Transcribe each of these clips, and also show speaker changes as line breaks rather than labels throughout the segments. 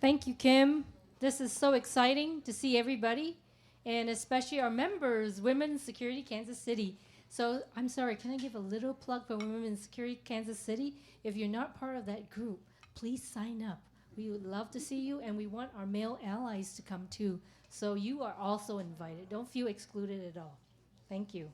Thank you, Kim. This is so exciting to see everybody, and especially our members, Women's Security Kansas City. So I'm sorry, can I give a little plug for Women's Security Kansas City? If you're not part of that group, please sign up. We would love to see you, and we want our male allies to come too. So you are also invited. Don't feel excluded at all. Thank you.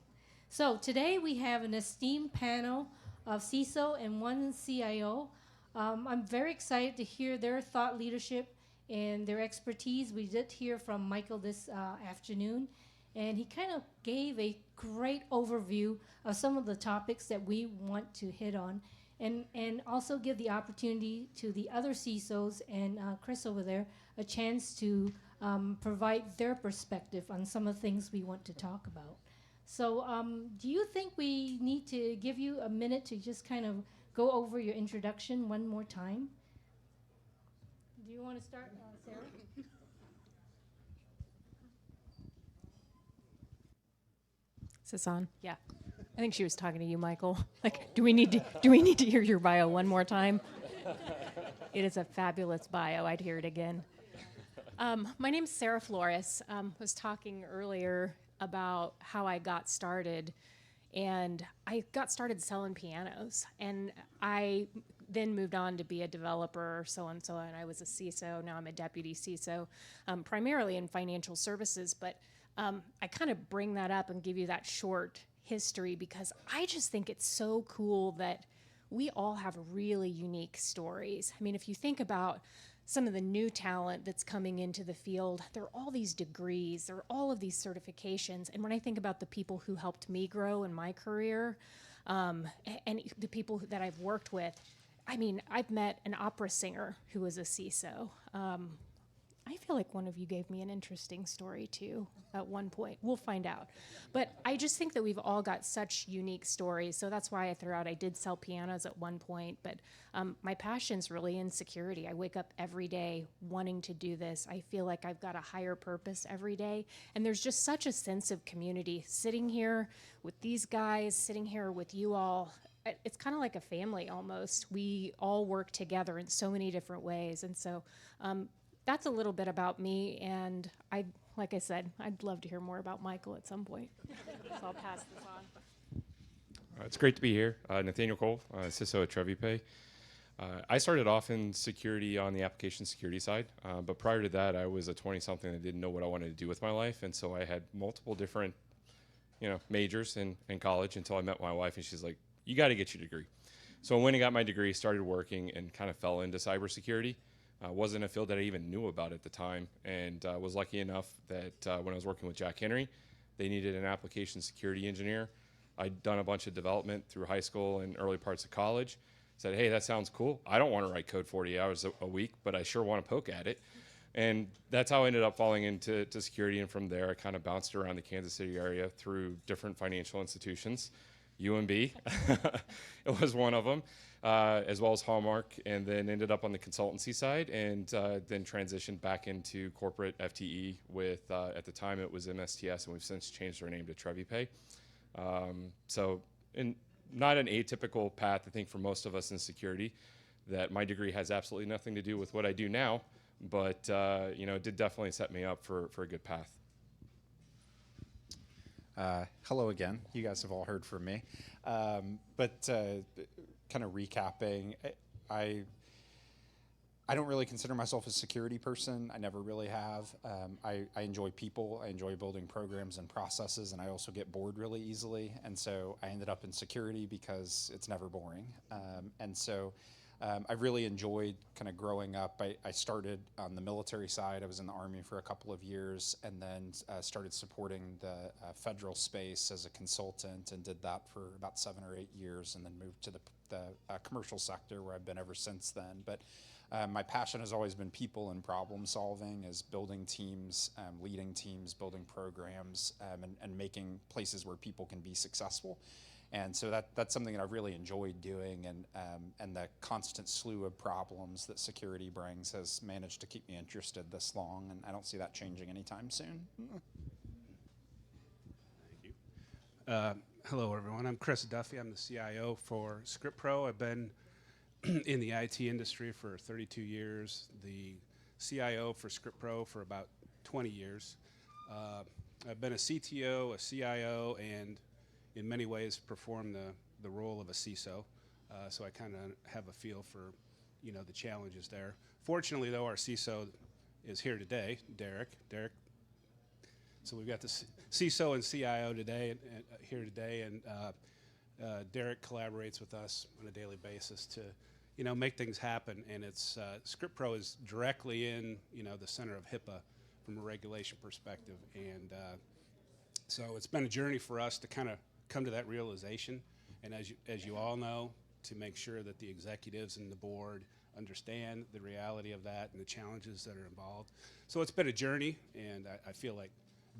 So today we have an esteemed panel of CISO and one CIO. I'm very excited to hear their thought leadership and their expertise. We did hear from Michael this afternoon, and he kind of gave a great overview of some of the topics that we want to hit on, and also give the opportunity to the other CISOs and Chris over there a chance to provide their perspective on some of the things we want to talk about. So do you think we need to give you a minute to just kind of go over your introduction one more time? Do you want to start, Sarah?
Is this on? Yeah. I think she was talking to you, Michael. Like, do we need to hear your bio one more time? It is a fabulous bio. I'd hear it again. My name's Sara Flores. Was talking earlier about how I got started, and I got started selling pianos, and I then moved on to be a developer, so and I was a CISO. Now I'm a deputy CISO, primarily in financial services, but I kind of bring that up and give you that short history because I just think it's so cool that we all have really unique stories. I mean, if you think about some of the new talent that's coming into the field, there are all these degrees, there are all of these certifications. And when I think about the people who helped me grow in my career, and the people that I've worked with, I mean, I've met an opera singer who was a CISO. I feel like one of you gave me an interesting story too at one point. We'll find out. But I just think that we've all got such unique stories. So that's why I threw out, I did sell pianos at one point, but my passion's really in security. I wake up every day wanting to do this. I feel like I've got a higher purpose every day. And there's just such a sense of community sitting here with these guys, sitting here with you all. It's kind of like a family almost. We all work together in so many different ways. And so that's a little bit about me, and like I said, I'd love to hear more about Michael at some point. So I'll pass this on.
It's great to be here. Nathaniel Cole, CISO at TreviPay. I started off in security on the application security side, but prior to that, I was a 20-something that didn't know what I wanted to do with my life, and so I had multiple different, majors in college until I met my wife, and she's like, "You got to get your degree." So I went and got my degree, started working, and kind of fell into cybersecurity. Wasn't a field that I even knew about at the time, and was lucky enough that when I was working with Jack Henry, they needed an application security engineer. I'd done a bunch of development through high school and early parts of college. Said, hey, that sounds cool. I don't want to write code 40 hours a week, but I sure want to poke at it. And that's how I ended up falling into security, and from there I kind of bounced around the Kansas City area through different financial institutions. UMB, it was one of them, as well as Hallmark, and then ended up on the consultancy side, and then transitioned back into corporate FTE with, at the time it was MSTS, and we've since changed our name to TreviPay. So not an atypical path, I think, for most of us in security, that my degree has absolutely nothing to do with what I do now, but it did definitely set me up for a good path.
Hello again. You guys have all heard from me. But kind of recapping, I don't really consider myself a security person. I never really have. I enjoy people. I enjoy building programs and processes, and I also get bored really easily. And so I ended up in security because it's never boring. I really enjoyed kind of growing up. I started on the military side. I was in the Army for a couple of years, and then started supporting the federal space as a consultant, and did that for about 7 or 8 years, and then moved to the commercial sector, where I've been ever since then. But my passion has always been people and problem solving, is building teams, leading teams, building programs, and making places where people can be successful. And so that's something that I've really enjoyed doing, and the constant slew of problems that security brings has managed to keep me interested this long, and I don't see that changing anytime soon.
Thank you. Hello, everyone. I'm Chris Duffy. I'm the CIO for ScriptPro. I've been in the IT industry for 32 years. The CIO for ScriptPro for about 20 years. I've been a CTO, a CIO, and in many ways perform the role of a CISO. So I kind of have a feel for, the challenges there. Fortunately, though, our CISO is here today, Derek. So we've got the CISO and CIO today, here today, and Derek collaborates with us on a daily basis to, make things happen. And it's ScriptPro is directly in, the center of HIPAA from a regulation perspective, and so it's been a journey for us to kind of come to that realization. And as you all know, to make sure that the executives and the board understand the reality of that and the challenges that are involved. So it's been a journey, and I feel like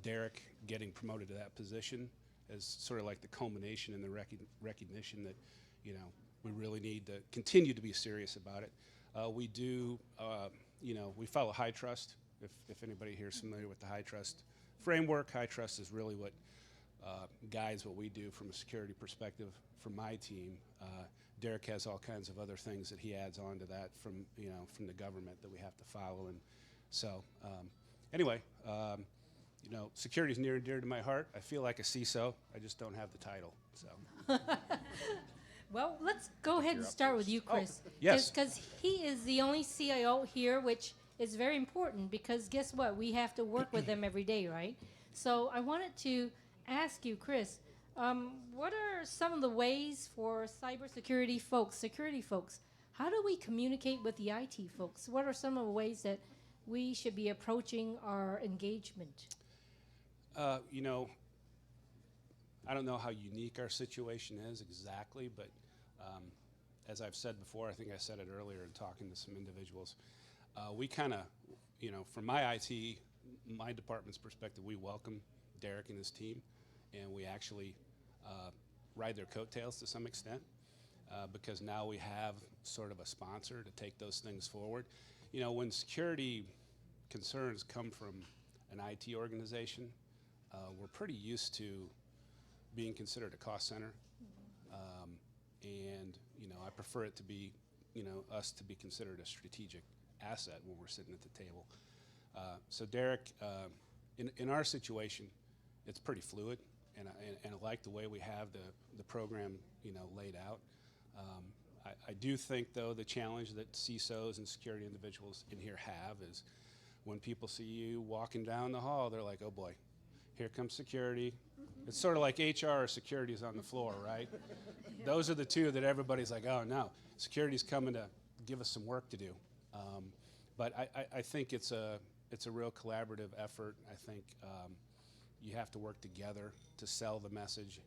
Derek getting promoted to that position is sort of like the culmination and the recognition that, we really need to continue to be serious about it. We do, we follow high trust. If anybody here is familiar with the high trust framework, high trust is really what guides what we do from a security perspective for my team. Derek has all kinds of other things that he adds on to that from the government that we have to follow. And so anyway, security is near and dear to my heart. I feel like a CISO. I just don't have the title. So.
Well, let's go ahead and start with you, Chris.
Yes.
Because he is the only CIO here, which is very important because guess what? We have to work with them every day, right? So I wanted to ask you, Chris, what are some of the ways for cybersecurity folks, security folks, how do we communicate with the IT folks? What are some of the ways that we should be approaching our engagement?
I don't know how unique our situation is exactly, but as I've said before, I think I said it earlier in talking to some individuals, we kind of, from my IT, my department's perspective, we welcome Derek and his team, and we actually ride their coattails to some extent because now we have sort of a sponsor to take those things forward. When security concerns come from an IT organization, we're pretty used to being considered a cost center, and I prefer it to be, us to be considered a strategic asset when we're sitting at the table. So Derek, in our situation, it's pretty fluid, and I like the way we have the program, laid out. I do think, though, the challenge that CISOs and security individuals in here have is when people see you walking down the hall, they're like, oh boy, here comes security. It's sort of like HR or security is on the floor, right? Those are the two that everybody's like, oh no, security's coming to give us some work to do. But I think it's a real collaborative effort. I think you have to work together to sell the message.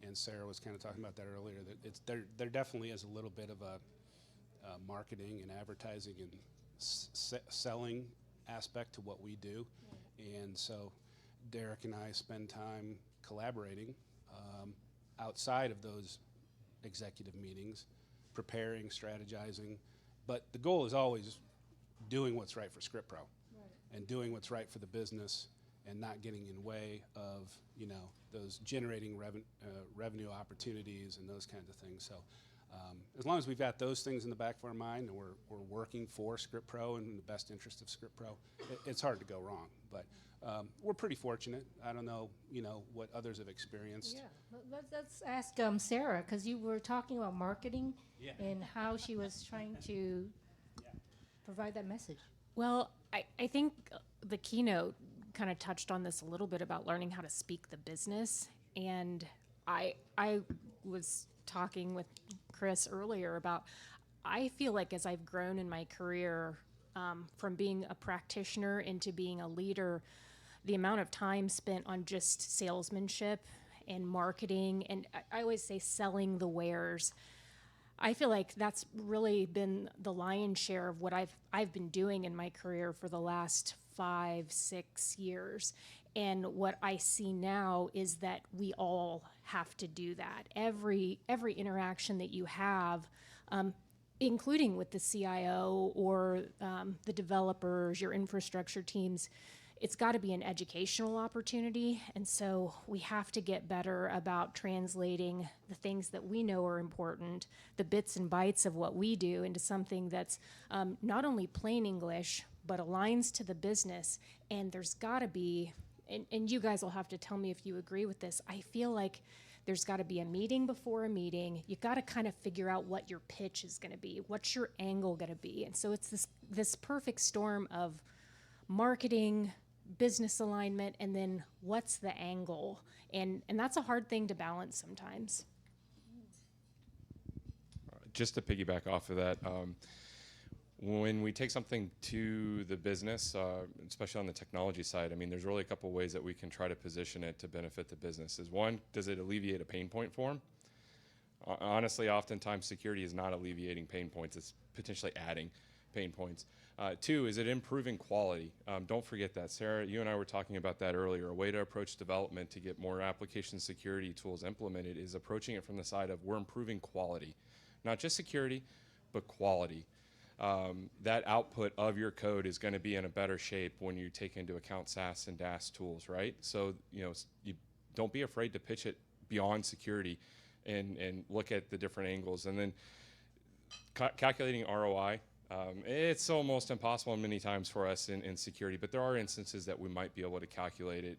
And Sara was kind of talking about that earlier, that there definitely is a little bit of a marketing and advertising and selling aspect to what we do. And so Derek and I spend time collaborating outside of those executive meetings, preparing, strategizing. But the goal is always doing what's right for ScriptPro and doing what's right for the business and not getting in the way of, those generating revenue opportunities and those kinds of things. So as long as we've got those things in the back of our mind and we're working for ScriptPro and in the best interest of ScriptPro, it's hard to go wrong. But we're pretty fortunate. I don't know, what others have experienced.
Yeah, let's ask Sara, because you were talking about marketing and how she was trying to provide that message.
Well, I think the keynote kind of touched on this a little bit about learning how to speak the business. And I was talking with Chris earlier about, I feel like as I've grown in my career, from being a practitioner into being a leader, the amount of time spent on just salesmanship and marketing, and I always say selling the wares, I feel like that's really been the lion's share of what I've been doing in my career for the last 5-6 years. And what I see now is that we all have to do that. Every interaction that you have, including with the CIO or the developers, your infrastructure teams, it's got to be an educational opportunity. And so we have to get better about translating the things that we know are important, the bits and bytes of what we do, into something that's not only plain English, but aligns to the business. And there's got to be, and you guys will have to tell me if you agree with this, I feel like there's got to be a meeting before a meeting. You got to kind of figure out what your pitch is going to be, what's your angle going to be. And so it's this perfect storm of marketing, business alignment, and then what's the angle? And that's a hard thing to balance sometimes.
Just to piggyback off of that, when we take something to the business, especially on the technology side, I mean, there's really a couple ways that we can try to position it to benefit the business. Is one, does it alleviate a pain point for them? Honestly, oftentimes security is not alleviating pain points, it's potentially adding pain points. Two, is it improving quality? Don't forget that. Sarah, you and I were talking about that earlier. A way to approach development to get more application security tools implemented is approaching it from the side of we're improving quality. Not just security, but quality. That output of your code is going to be in a better shape when you take into account SaaS and DaaS tools, right? So, you don't be afraid to pitch it beyond security and look at the different angles. And then calculating ROI, it's almost impossible many times for us in security, but there are instances that we might be able to calculate it.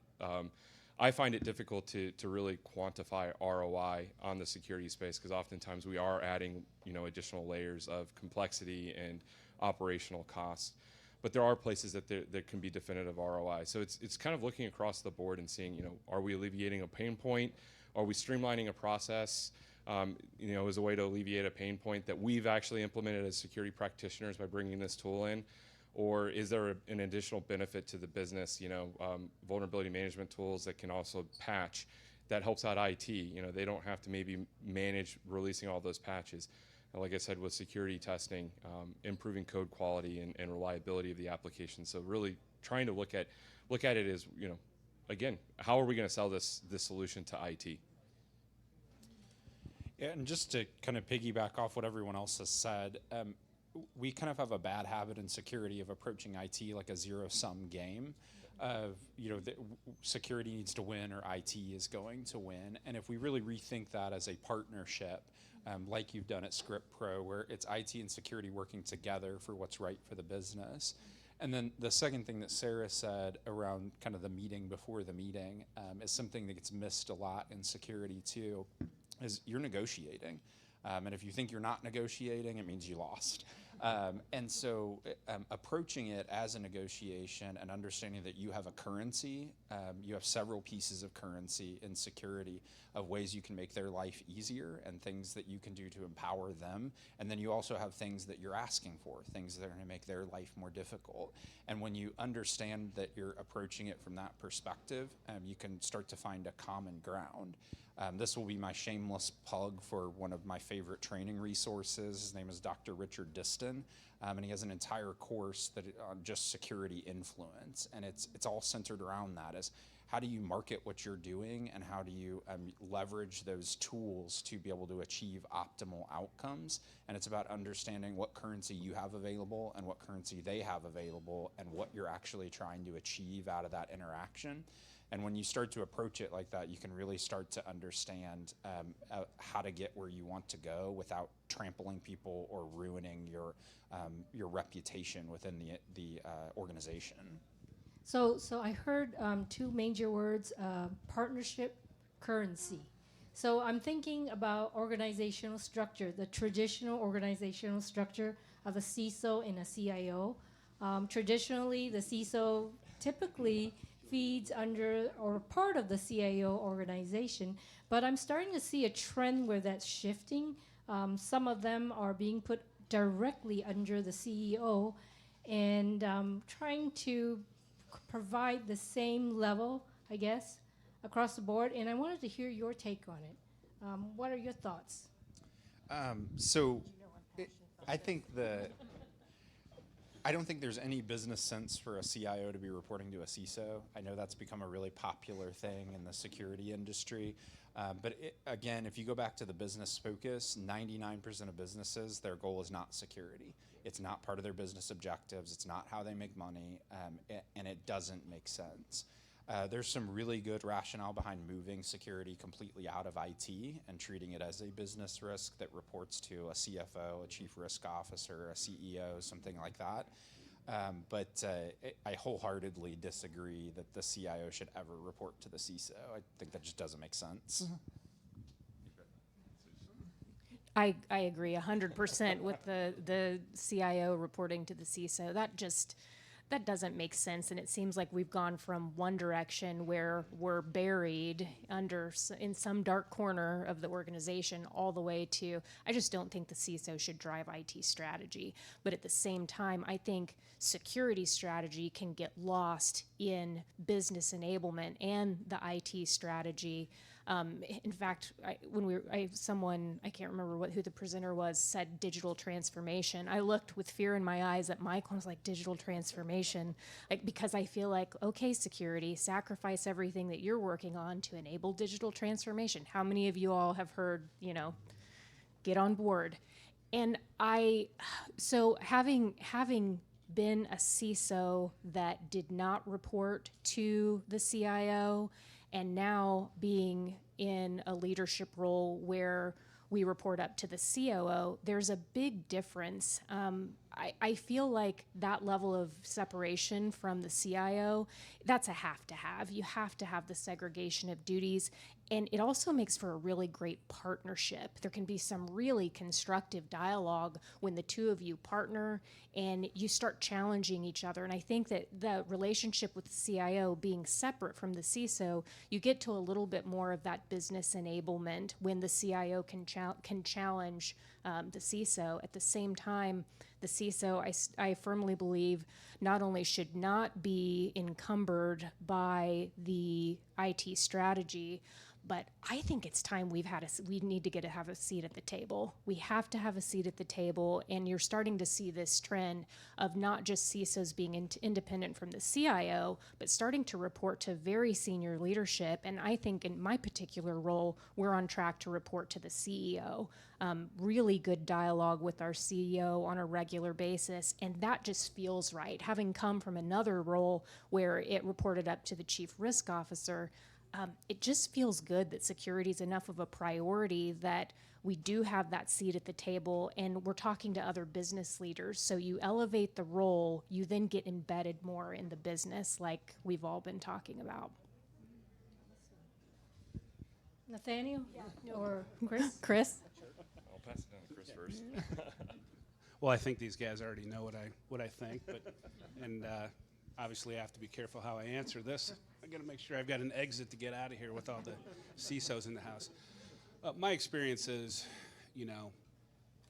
I find it difficult to really quantify ROI on the security space because oftentimes we are adding additional layers of complexity and operational costs. But there are places that there can be definitive ROI. So it's kind of looking across the board and seeing, are we alleviating a pain point? Are we streamlining a process? As a way to alleviate a pain point that we've actually implemented as security practitioners by bringing this tool in? Or is there an additional benefit to the business, vulnerability management tools that can also patch that helps out IT? They don't have to maybe manage releasing all those patches. And like I said, with security testing, improving code quality and reliability of the application. So really trying to look at it as, again, how are we going to sell this solution to IT?
Yeah, and just to kind of piggyback off what everyone else has said, we kind of have a bad habit in security of approaching IT like a zero-sum game of, security needs to win or IT is going to win. And if we really rethink that as a partnership, like you've done at ScriptPro, where it's IT and security working together for what's right for the business. And then the second thing that Sara said around kind of the meeting before the meeting is something that gets missed a lot in security too, is you're negotiating. And if you think you're not negotiating, it means you lost. And so approaching it as a negotiation and understanding that you have a currency, you have several pieces of currency in security of ways you can make their life easier and things that you can do to empower them. And then you also have things that you're asking for, things that are going to make their life more difficult. And when you understand that you're approaching it from that perspective, you can start to find a common ground. This will be my shameless plug for one of my favorite training resources. His name is Dr. Richard Diston, and he has an entire course that on just security influence, and it's all centered around that. Is how do you market what you're doing, and how do you leverage those tools to be able to achieve optimal outcomes? And it's about understanding what currency you have available and what currency they have available, and what you're actually trying to achieve out of that interaction. And when you start to approach it like that, you can really start to understand how to get where you want to go without trampling people or ruining your reputation within the organization.
So I heard two major words: partnership, currency. So I'm thinking about organizational structure, the traditional organizational structure of a CISO and a CIO. Traditionally, the CISO typically feeds under or part of the CIO organization, but I'm starting to see a trend where that's shifting. Some of them are being put directly under the CEO and trying to provide the same level, I guess, across the board. And I wanted to hear your take on it. What are your thoughts?
I don't think there's any business sense for a CIO to be reporting to a CISO. I know that's become a really popular thing in the security industry. But again, if you go back to the business focus, 99% of businesses, their goal is not security. It's not part of their business objectives. It's not how they make money, and it doesn't make sense. There's some really good rationale behind moving security completely out of IT and treating it as a business risk that reports to a CFO, a chief risk officer, a CEO, something like that. But I wholeheartedly disagree that the CIO should ever report to the CISO. I think that just doesn't make sense.
I agree 100% with the CIO reporting to the CISO. That doesn't make sense, and it seems like we've gone from one direction where we're buried in some dark corner of the organization all the way to, I just don't think the CISO should drive IT strategy. But at the same time, I think security strategy can get lost in business enablement and the IT strategy. In fact, I can't remember who the presenter was, said digital transformation. I looked with fear in my eyes at Michael and was like, digital transformation? Because I feel like, okay, security, sacrifice everything that you're working on to enable digital transformation. How many of you all have heard, get on board? And so having been a CISO that did not report to the CIO, and now being in a leadership role where we report up to the COO, there's a big difference. I feel like that level of separation from the CIO, that's a have to have. You have to have the segregation of duties. And it also makes for a really great partnership. There can be some really constructive dialogue when the two of you partner and you start challenging each other. And I think that the relationship with the CIO being separate from the CISO, you get to a little bit more of that business enablement when the CIO can challenge the CISO. At the same time, the CISO, I firmly believe, not only should not be encumbered by the IT strategy, but I think it's time we need to have a seat at the table. We have to have a seat at the table, and you're starting to see this trend of not just CISOs being independent from the CIO, but starting to report to very senior leadership. And I think in my particular role, we're on track to report to the CEO. Really good dialogue with our CEO on a regular basis, and that just feels right. Having come from another role where it reported up to the chief risk officer, it just feels good that security is enough of a priority that we do have that seat at the table, and we're talking to other business leaders. So you elevate the role, you then get embedded more in the business like we've all been talking about.
Nathaniel? Yeah. Or Chris?
Chris?
I'll pass it down to Chris first.
Well, I think these guys already know what I think, but obviously I have to be careful how I answer this. I got to make sure I've got an exit to get out of here with all the CISOs in the house. My experience is,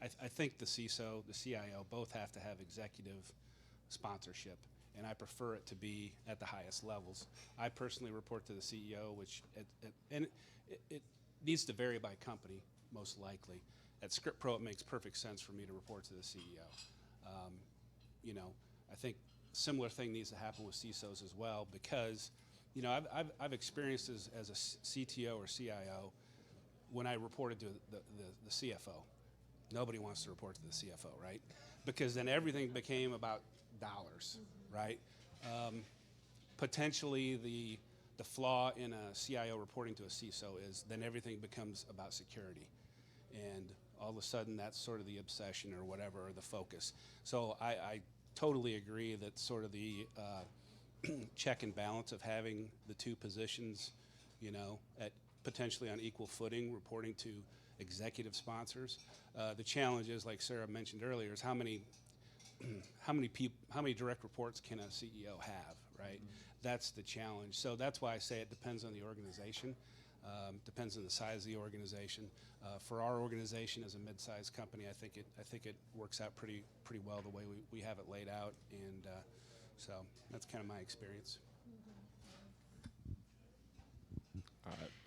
I think the CISO, the CIO, both have to have executive sponsorship, and I prefer it to be at the highest levels. I personally report to the CEO, and it needs to vary by company, most likely. At ScriptPro, it makes perfect sense for me to report to the CEO. I think similar thing needs to happen with CISOs as well, because I've experienced as a CTO or CIO when I reported to the CFO. Nobody wants to report to the CFO, right? Because then everything became about dollars, right? Potentially the flaw in a CIO reporting to a CISO is then everything becomes about security. And all of a sudden that's sort of the obsession or whatever, or the focus. So I totally agree that sort of the check and balance of having the two positions, at potentially on equal footing, reporting to executive sponsors. The challenge is, like Sara mentioned earlier, is how many direct reports can a CEO have, right? That's the challenge. So that's why I say it depends on the organization, depends on the size of the organization. For our organization as a mid-sized company, I think it works out pretty well the way we have it laid out, and so that's kind of my experience.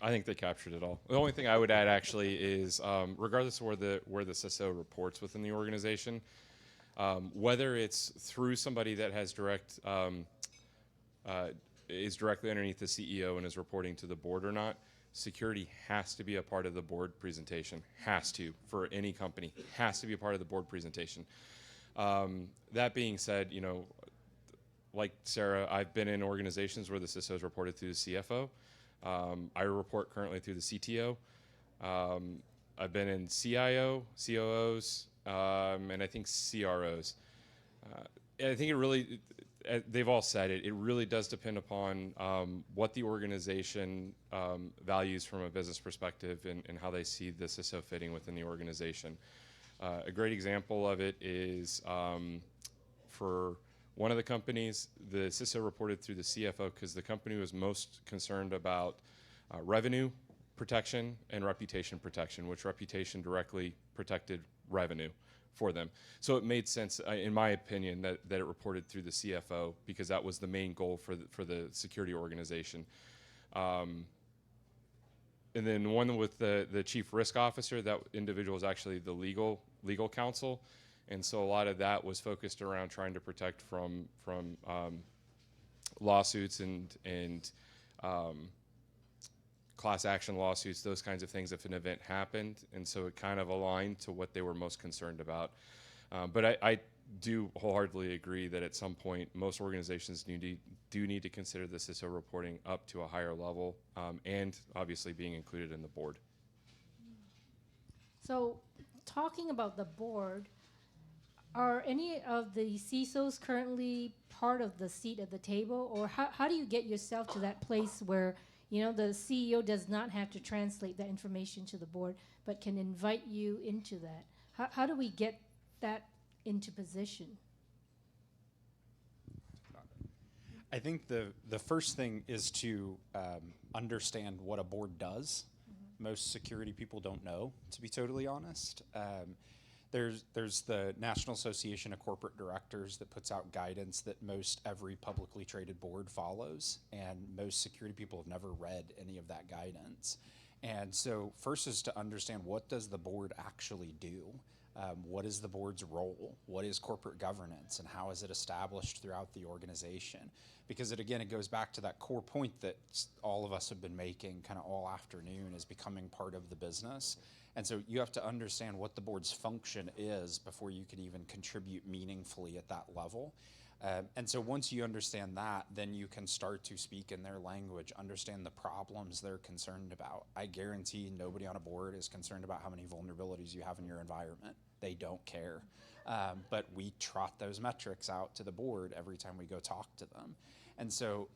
I think they captured it all. The only thing I would add actually is, regardless of where the CISO reports within the organization, whether it's through somebody that has is directly underneath the CEO and is reporting to the board or not, security has to be a part of the board presentation. Has to, for any company, has to be a part of the board presentation. That being said, like Sara, I've been in organizations where the CISO is reported through the CFO. I report currently through the CTO. I've been in CIO, COOs, and I think CROs. I think it really, they've all said it, it really does depend upon what the organization values from a business perspective and how they see the CISO fitting within the organization. A great example of it is for one of the companies, the CISO reported through the CFO because the company was most concerned about revenue protection and reputation protection, which reputation directly protected revenue for them. So it made sense, in my opinion, that it reported through the CFO because that was the main goal for the security organization. And then one with the chief risk officer, that individual was actually the legal counsel. And so a lot of that was focused around trying to protect from lawsuits and class action lawsuits, those kinds of things if an event happened. And so it kind of aligned to what they were most concerned about. But I do wholeheartedly agree that at some point, most organizations do need to consider the CISO reporting up to a higher level and obviously being included in the board.
So talking about the board, are any of the CISOs currently part of the seat at the table, or how do you get yourself to that place where, you know, the CEO does not have to translate that information to the board, but can invite you into that? How do we get that into position?
I think the first thing is to understand what a board does. Most security people don't know, to be totally honest. There's the National Association of Corporate Directors that puts out guidance that most every publicly traded board follows, and most security people have never read any of that guidance. And so first is to understand, what does the board actually do? What is the board's role? What is corporate governance, and how is it established throughout the organization? Because it goes back to that core point that all of us have been making kind of all afternoon, is becoming part of the business. And so you have to understand what the board's function is before you can even contribute meaningfully at that level. And so once you understand that, then you can start to speak in their language, understand the problems they're concerned about. I guarantee nobody on a board is concerned about how many vulnerabilities you have in your environment. They don't care. But we trot those metrics out to the board every time we go talk to them. And so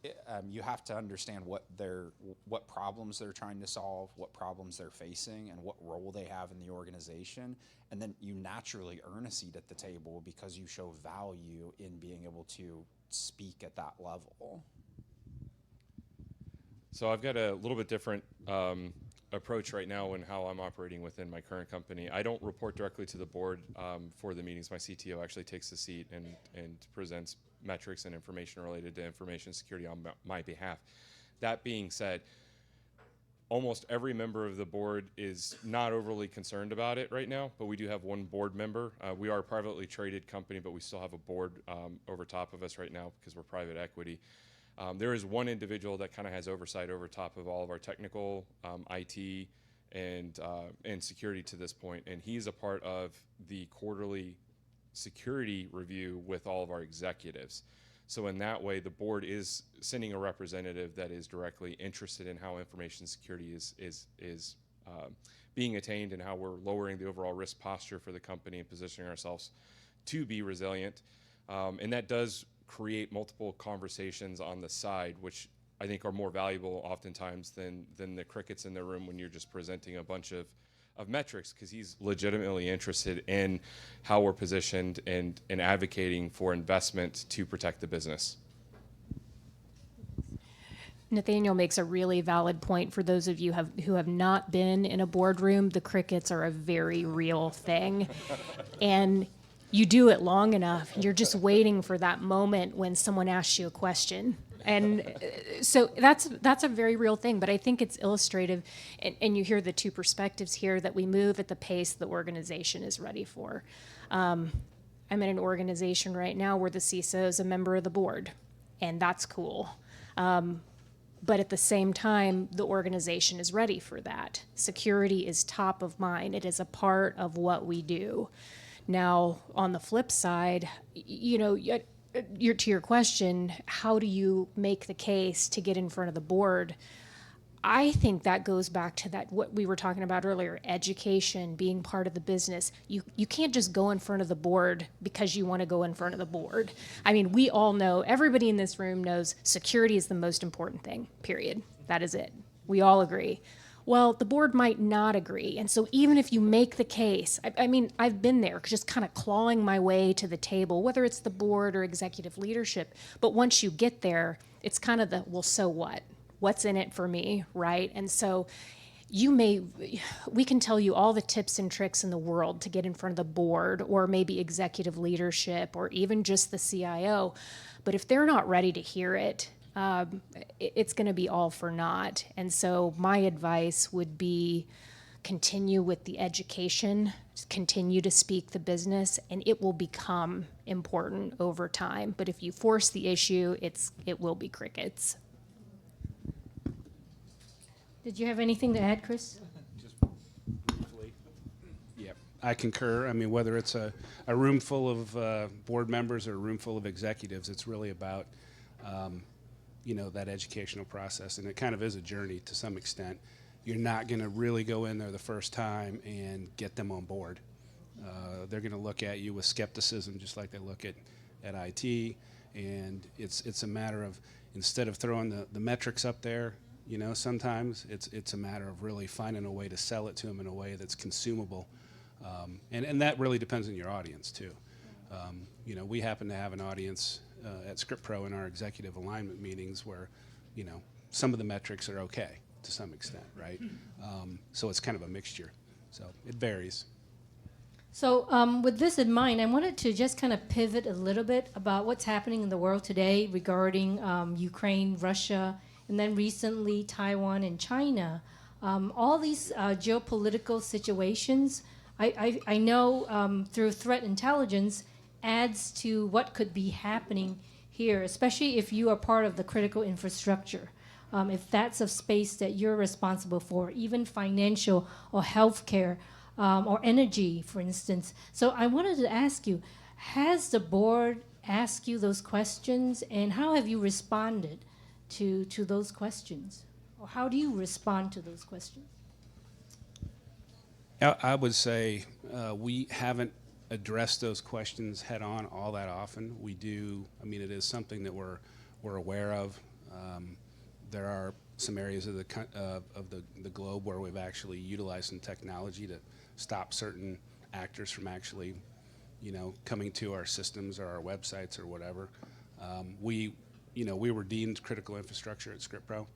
you have to understand what problems they're trying to solve, what problems they're facing, and what role they have in the organization. And then you naturally earn a seat at the table because you show value in being able to speak at that level.
So I've got a little bit different approach right now in how I'm operating within my current company. I don't report directly to the board for the meetings. My CTO actually takes the seat and presents metrics and information related to information security on my behalf. That being said, almost every member of the board is not overly concerned about it right now, but we do have one board member. We are a privately traded company, but we still have a board over top of us right now because we're private equity. There is one individual that kind of has oversight over top of all of our technical, IT, and security to this point, and he's a part of the quarterly security review with all of our executives. So in that way, the board is sending a representative that is directly interested in how information security is being attained and how we're lowering the overall risk posture for the company and positioning ourselves to be resilient. And that does create multiple conversations on the side, which I think are more valuable oftentimes than the crickets in the room when you're just presenting a bunch of metrics, because he's legitimately interested in how we're positioned and advocating for investment to protect the business.
Nathaniel makes a really valid point. For those of you who have not been in a boardroom, the crickets are a very real thing. And you do it long enough, you're just waiting for that moment when someone asks you a question. And so that's a very real thing, but I think it's illustrative, and you hear the two perspectives here, that we move at the pace the organization is ready for. I'm in an organization right now where the CISO is a member of the board, and that's cool. But at the same time, the organization is ready for that. Security is top of mind. It is a part of what we do. Now, on the flip side, to your question, how do you make the case to get in front of the board? I think that goes back to that what we were talking about earlier, education, being part of the business. You can't just go in front of the board because you want to go in front of the board. I mean, we all know, everybody in this room knows security is the most important thing, period. That is it. We all agree. Well, the board might not agree. And so even if you make the case, I mean, I've been there just kind of clawing my way to the table, whether it's the board or executive leadership. But once you get there, it's kind of the, well, so what? What's in it for me, right? And so we can tell you all the tips and tricks in the world to get in front of the board or maybe executive leadership or even just the CIO. But if they're not ready to hear it, it's going to be all for naught. And so my advice would be continue with the education, continue to speak the business, and it will become important over time. But if you force the issue, it will be crickets.
Did you have anything to add, Chris?
Just briefly. Yeah, I concur. I mean, whether it's a room full of board members or a room full of executives, it's really about that educational process, and it kind of is a journey to some extent. You're not going to really go in there the first time and get them on board. They're going to look at you with skepticism, just like they look at IT, and it's a matter of, instead of throwing the metrics up there, sometimes it's a matter of really finding a way to sell it to them in a way that's consumable, and that really depends on your audience too. We happen to have an audience at ScriptPro in our executive alignment meetings where, some of the metrics are okay to some extent, right? So it's kind of a mixture. So it varies.
So with this in mind, I wanted to just kind of pivot a little bit about what's happening in the world today regarding Ukraine, Russia, and then recently Taiwan and China. All these geopolitical situations, I know through threat intelligence, adds to what could be happening here, especially if you are part of the critical infrastructure. If that's a space that you're responsible for, even financial or healthcare or energy, for instance. So I wanted to ask you, has the board asked you those questions, and how have you responded to those questions? Or how do you respond to those questions?
I would say we haven't addressed those questions head on all that often. We do, it is something that we're aware of. There are some areas of the globe where we've actually utilized some technology to stop certain actors from actually, coming to our systems or our websites or whatever. We were deemed critical infrastructure at ScriptPro,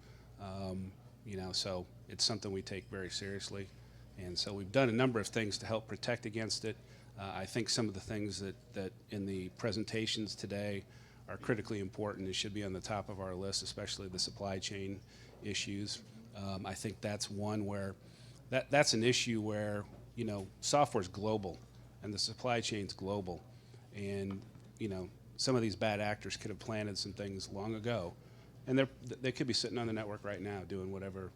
so it's something we take very seriously. And so we've done a number of things to help protect against it. I think some of the things that in the presentations today are critically important. It should be on the top of our list, especially the supply chain issues. I think that's one where that's an issue where, software's global and the supply chain's global. And, some of these bad actors could have planted some things long ago. And they could be sitting on the network right now doing whatever,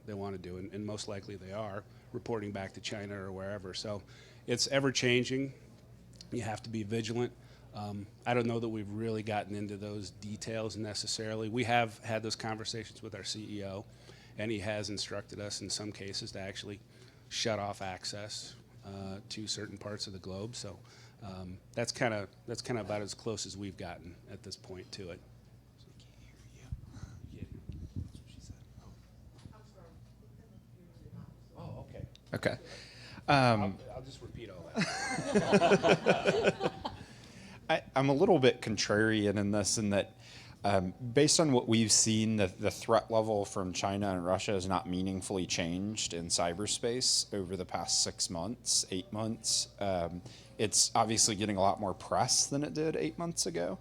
they want to do. And most likely they are, reporting back to China or wherever. So it's ever changing. You have to be vigilant. I don't know that we've really gotten into those details necessarily. We have had those conversations with our CEO, and he has instructed us in some cases to actually shut off access to certain parts of the globe. So that's kind of about as close as we've gotten at this point to it. Oh, okay.
Okay.
I'll just repeat all that.
I'm a little bit contrarian in this, in that based on what we've seen, the threat level from China and Russia has not meaningfully changed in cyberspace over the past 6 months, 8 months. It's obviously getting a lot more press than it did 8 months ago.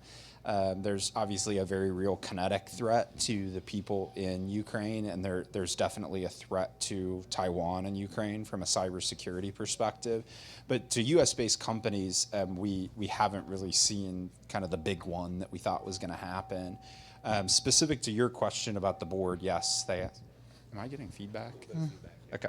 There's obviously a very real kinetic threat to the people in Ukraine, and there's definitely a threat to Taiwan and Ukraine from a cybersecurity perspective. But to U.S.-based companies, we haven't really seen kind of the big one that we thought was going to happen. Specific to your question about the board, yes, am I getting feedback? Okay.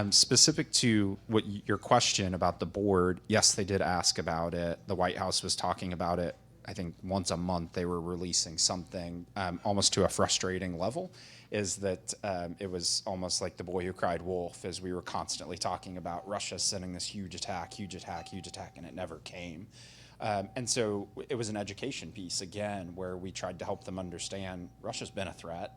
Specific to your question about the board, yes, they did ask about it. The White House was talking about it I think once a month they were releasing something almost to a frustrating level, is that it was almost like the boy who cried wolf, as we were constantly talking about Russia sending this huge attack, and it never came. And so it was an education piece, again, where we tried to help them understand Russia's been a threat.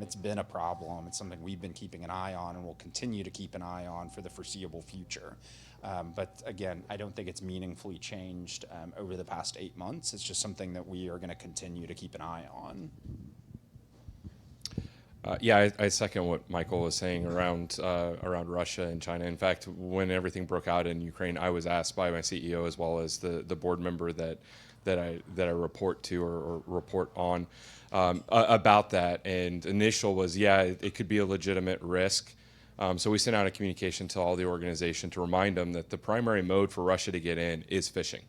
It's been a problem. It's something we've been keeping an eye on and will continue to keep an eye on for the foreseeable future. But again, I don't think it's meaningfully changed over the past 8 months. It's just something that we are going to continue to keep an eye on.
Yeah, I second what Michael was saying around Russia and China. In fact, when everything broke out in Ukraine, I was asked by my CEO as well as the board member that I report to or report on about that. And initial was, yeah, it could be a legitimate risk. So we sent out a communication to all the organization to remind them that the primary mode for Russia to get in is phishing.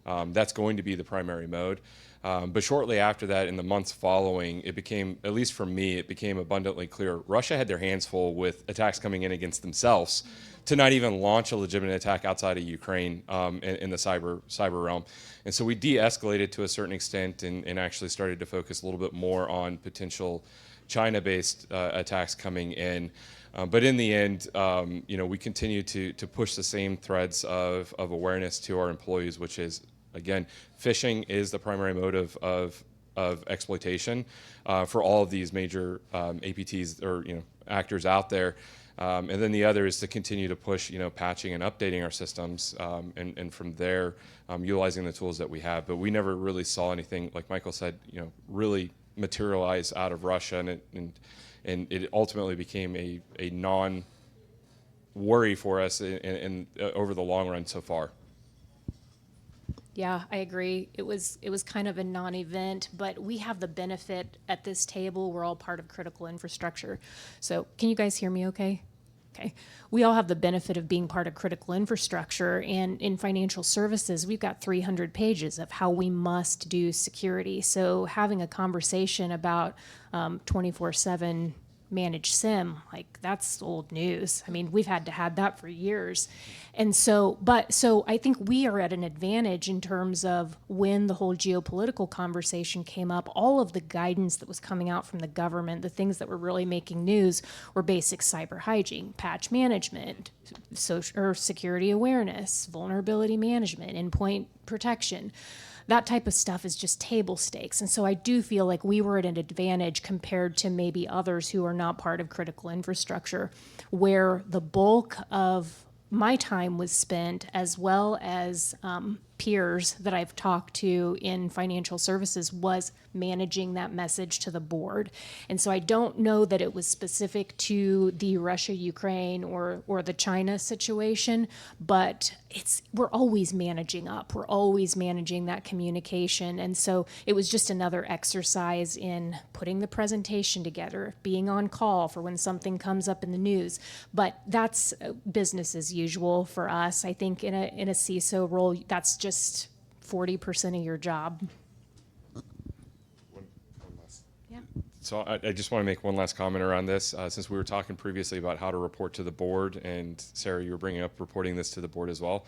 That's going to be the primary mode. But shortly after that, in the months following, it became, at least for me, it became abundantly clear Russia had their hands full with attacks coming in against themselves to not even launch a legitimate attack outside of Ukraine in the cyber realm. And so we de-escalated to a certain extent and actually started to focus a little bit more on potential China-based attacks coming in. But in the end, we continue to push the same threads of awareness to our employees, which is, again, phishing is the primary mode of exploitation for all of these major APTs or actors out there. And then the other is to continue to push patching and updating our systems, and from there utilizing the tools that we have. But we never really saw anything, like Michael said, really materialize out of Russia, and it ultimately became a non-worry for us in over the long run so far.
Yeah, I agree. It was kind of a non-event, but we have the benefit at this table. We're all part of critical infrastructure. So can you guys hear me okay? Okay. We all have the benefit of being part of critical infrastructure, and in financial services, we've got 300 pages of how we must do security. So having a conversation about 24/7 managed SIM, like, that's old news. I mean, we've had to have that for years. And so I think we are at an advantage in terms of when the whole geopolitical conversation came up, all of the guidance that was coming out from the government, the things that were really making news were basic cyber hygiene, patch management, security awareness, vulnerability management, endpoint protection. That type of stuff is just table stakes. And so I do feel like we were at an advantage compared to maybe others who are not part of critical infrastructure, where the bulk of my time was spent, as well as peers that I've talked to in financial services, was managing that message to the board. And so I don't know that it was specific to the Russia-Ukraine or the China situation, but we're always managing up. We're always managing that communication. And so it was just another exercise in putting the presentation together, being on call for when something comes up in the news. But that's business as usual for us. I think in a CISO role, that's just 40% of your job. Yeah.
So I just want to make one last comment around this. Since we were talking previously about how to report to the board, and Sarah, you were bringing up reporting this to the board as well.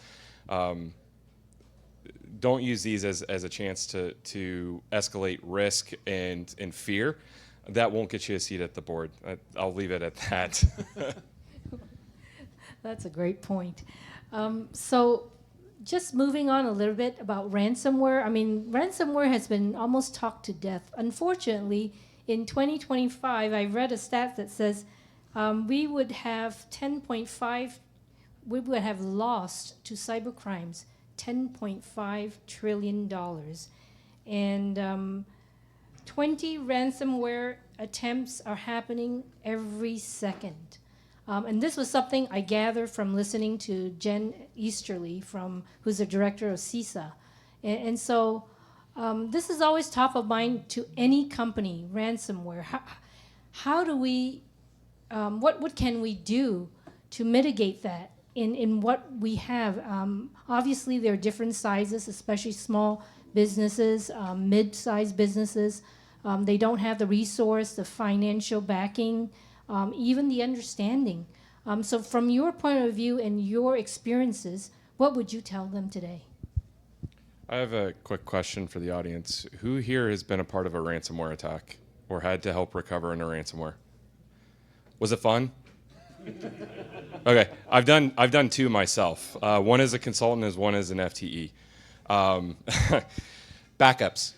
Don't use these as a chance to escalate risk and fear. That won't get you a seat at the board. I'll leave it at that.
That's a great point. So just moving on a little bit about ransomware. I mean, ransomware has been almost talked to death. Unfortunately, in 2025, I read a stat that says we would have lost to cybercrimes $10.5 trillion. And 20 ransomware attempts are happening every second. And this was something I gathered from listening to Jen Easterly, who's the director of CISA. And so this is always top of mind to any company, ransomware. How do we, what can we do to mitigate that in what we have? Obviously, there are different sizes, especially small businesses, mid-sized businesses. They don't have the resource, the financial backing, even the understanding. So from your point of view and your experiences, what would you tell them today?
I have a quick question for the audience. Who here has been a part of a ransomware attack or had to help recover in a ransomware? Was it fun? Okay, I've done two myself. One as a consultant, as one as an FTE. Backups,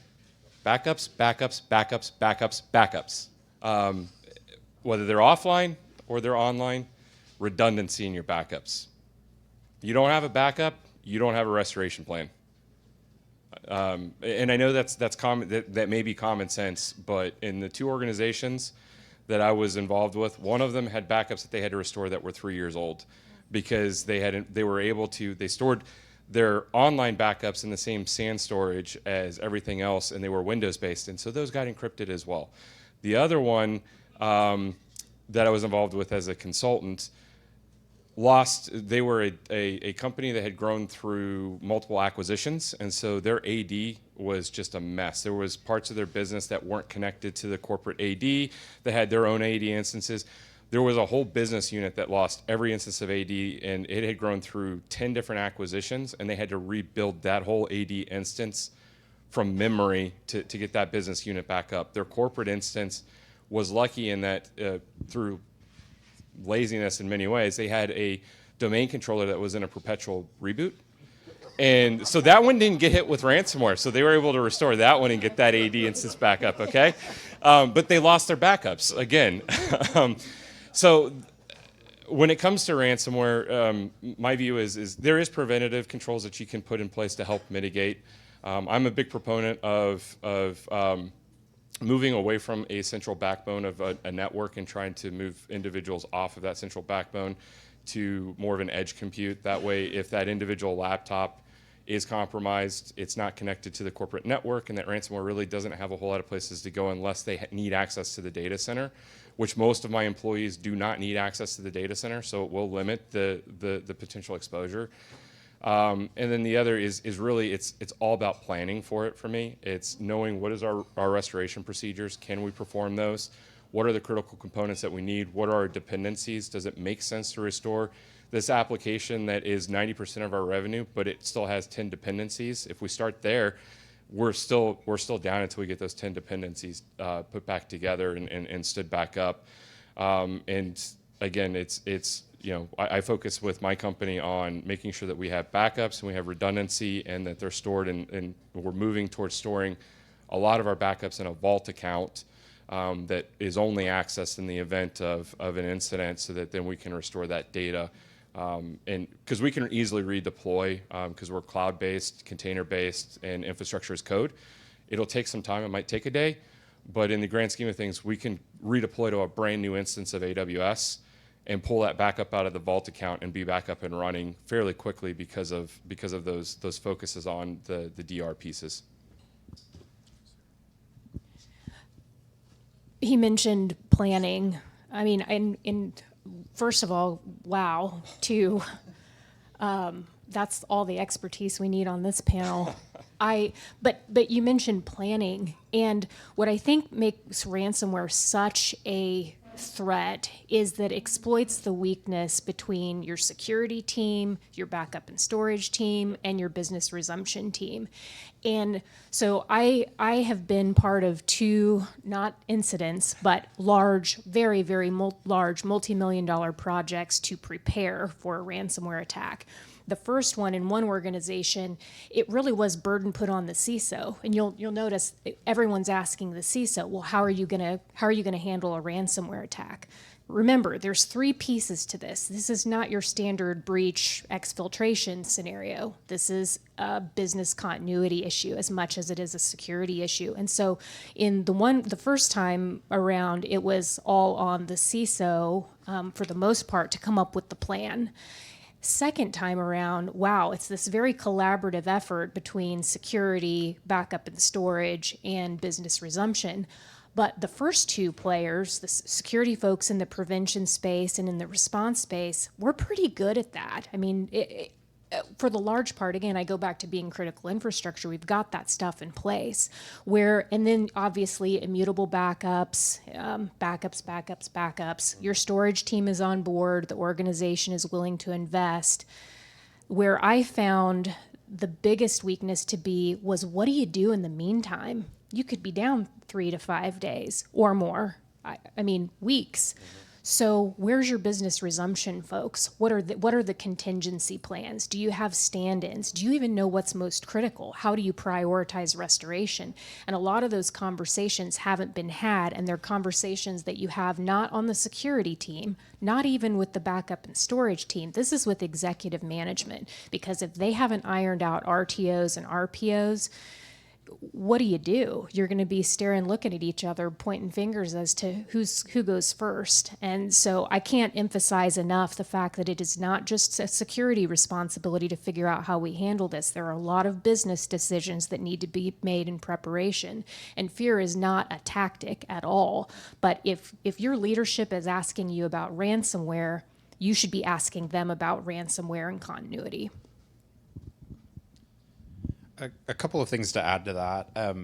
backups, backups, backups, backups, backups. Whether they're offline or they're online, redundancy in your backups. You don't have a backup, you don't have a restoration plan. And I know that's common. That may be common sense, but in the two organizations that I was involved with, one of them had backups that they had to restore that were 3 years old, because they stored their online backups in the same SAN storage as everything else, and they were Windows based, and so those got encrypted as well. The other one that I was involved with as a consultant they were a company that had grown through multiple acquisitions, and so their AD was just a mess. There was parts of their business that weren't connected to the corporate AD. They had their own AD instances. There was a whole business unit that lost every instance of AD, and it had grown through 10 different acquisitions, and they had to rebuild that whole AD instance from memory to get that business unit back up. Their corporate instance was lucky in that through laziness in many ways, they had a domain controller that was in a perpetual reboot. And so that one didn't get hit with ransomware. So they were able to restore that one and get that AD instance back up, okay? But they lost their backups again. So when it comes to ransomware, my view is there is preventative controls that you can put in place to help mitigate. I'm a big proponent of moving away from a central backbone of a network and trying to move individuals off of that central backbone to more of an edge compute. That way, if that individual laptop is compromised, it's not connected to the corporate network, and that ransomware really doesn't have a whole lot of places to go unless they need access to the data center, which most of my employees do not need access to the data center, so it will limit the potential exposure. And then the other is really, it's all about planning for it for me. It's knowing what is our restoration procedures, can we perform those? What are the critical components that we need? What are our dependencies? Does it make sense to restore this application that is 90% of our revenue, but it still has 10 dependencies? If we start there, we're still down until we get those 10 dependencies put back together and stood back up. And again, I focus with my company on making sure that we have backups and we have redundancy and that they're stored, and we're moving towards storing a lot of our backups in a vault account that is only accessed in the event of an incident, so that then we can restore that data. And because we can easily redeploy, because we're cloud-based, container-based, and infrastructure as code. It'll take some time. It might take a day, but in the grand scheme of things, we can redeploy to a brand new instance of AWS and pull that back up out of the vault account and be back up and running fairly quickly because of those focuses on the DR pieces.
He mentioned planning. I mean, and first of all, wow, that's all the expertise we need on this panel. But you mentioned planning, and what I think makes ransomware such a threat is that it exploits the weakness between your security team, your backup and storage team, and your business resumption team. And so I have been part of two, not incidents, but large, very, very large multi-million-dollar projects to prepare for a ransomware attack. The first one in one organization, it really was burden put on the CISO, and you'll notice everyone's asking the CISO, well, how are you gonna handle a ransomware attack? Remember, there's three pieces to this. This is not your standard breach exfiltration scenario. This is a business continuity issue as much as it is a security issue. And so in the first time around, it was all on the CISO for the most part to come up with the plan. Second time around, wow, it's this very collaborative effort between security, backup and storage, and business resumption. But the first two players, the security folks in the prevention space and in the response space, we're pretty good at that. I mean, for the large part, again, I go back to being critical infrastructure. We've got that stuff in place. And then obviously immutable backups, backups. Your storage team is on board. The organization is willing to invest. Where I found the biggest weakness to be was, what do you do in the meantime? You could be down 3 to 5 days or more. I mean, weeks. So where's your business resumption, folks? What are the contingency plans? Do you have stand-ins? Do you even know what's most critical? How do you prioritize restoration? And a lot of those conversations haven't been had, and they're conversations that you have not on the security team, not even with the backup and storage team. This is with executive management, because if they haven't ironed out RTOs and RPOs, what do? You're going to be staring, looking at each other, pointing fingers as to who goes first. And so I can't emphasize enough the fact that it is not just a security responsibility to figure out how we handle this. There are a lot of business decisions that need to be made in preparation. And fear is not a tactic at all. But if your leadership is asking you about ransomware, you should be asking them about ransomware and continuity.
A couple of things to add to that.